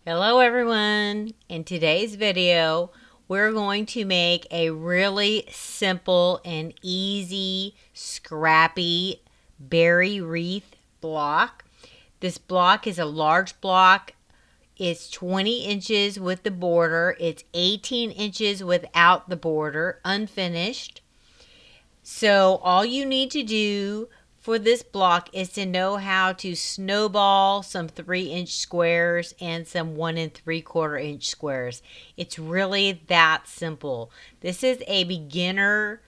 Hello everyone! In today's video, we're going to make a really simple and easy scrappy berry wreath block. This block is a large block. It's 20 inches with the border. It's 18 inches without the border, unfinished. So all you need to do for this block is to know how to snowball some 3-inch squares and some 1 3/4 inch squares. It's really that simple. This is a beginner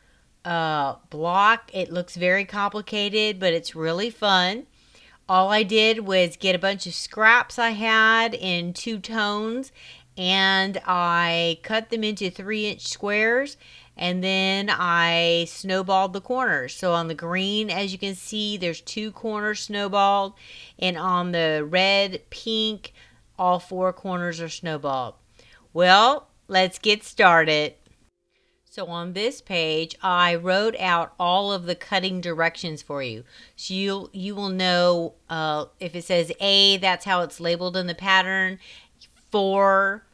block. It looks very complicated, but it's really fun. All I did was get a bunch of scraps I had in 2 tones, and I cut them into 3-inch squares, and then I snowballed the corners. So on the green, as you can see, there's 2 corners snowballed, and on the red, pink, all 4 corners are snowballed. Well, let's get started. So on this page, I wrote out all of the cutting directions for you. So you will know if it says A, that's how it's labeled in the pattern. 4,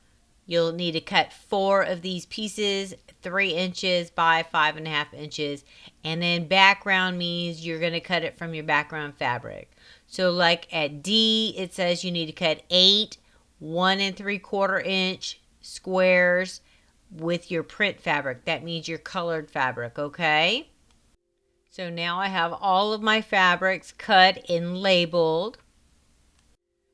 you'll need to cut 4 of these pieces, 3 inches by 5.5 inches. And then background means you're going to cut it from your background fabric. So like at D, it says you need to cut 8 1 3/4 inch squares with your print fabric. That means your colored fabric, okay? So now I have all of my fabrics cut and labeled.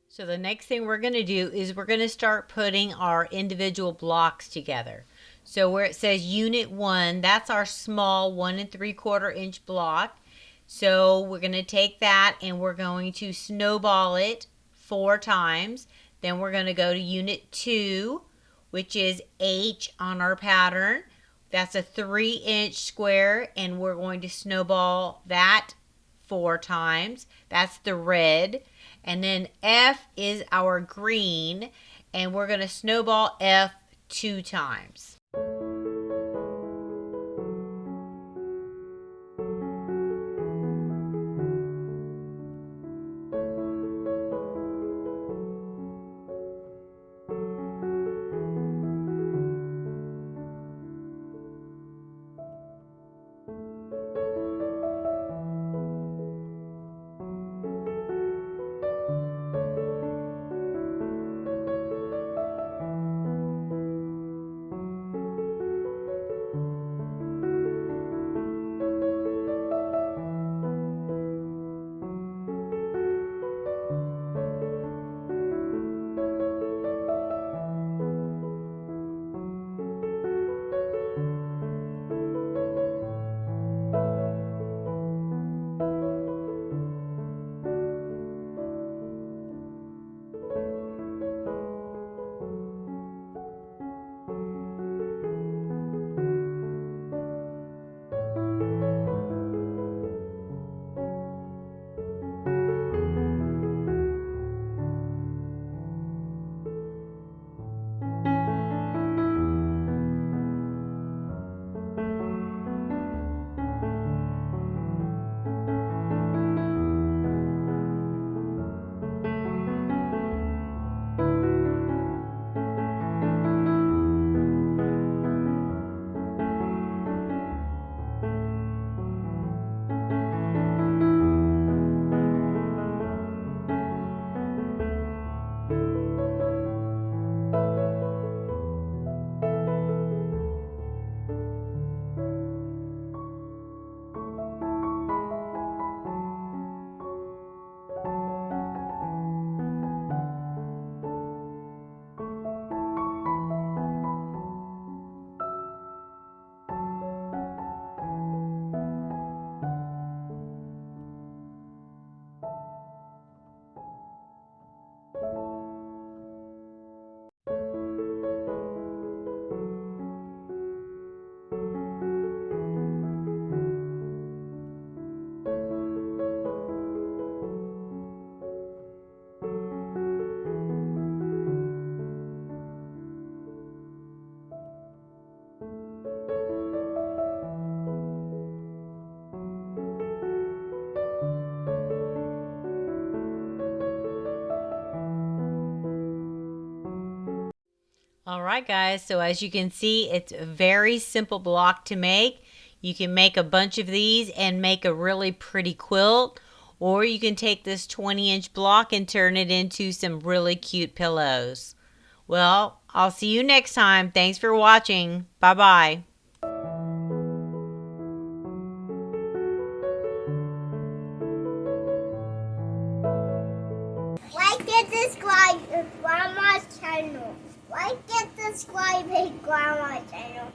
So the next thing we're going to do is we're going to start putting our individual blocks together. So where it says unit 1, that's our small 1 3/4 inch block. So we're going to take that and we're going to snowball it 4 times. Then we're going to go to unit 2, which is H on our pattern. That's a 3-inch square, and we're going to snowball that 4 times. That's the red. And then F is our green, and we're going to snowball F 2 times. All right, guys, so as you can see, it's a very simple block to make. You can make a bunch of these and make a really pretty quilt, or you can take this 20-inch block and turn it into some really cute pillows. Well, I'll see you next time. Thanks for watching. Bye-bye. Like and subscribe to Grandma's channel. Like and subscribe to Grandma's channel.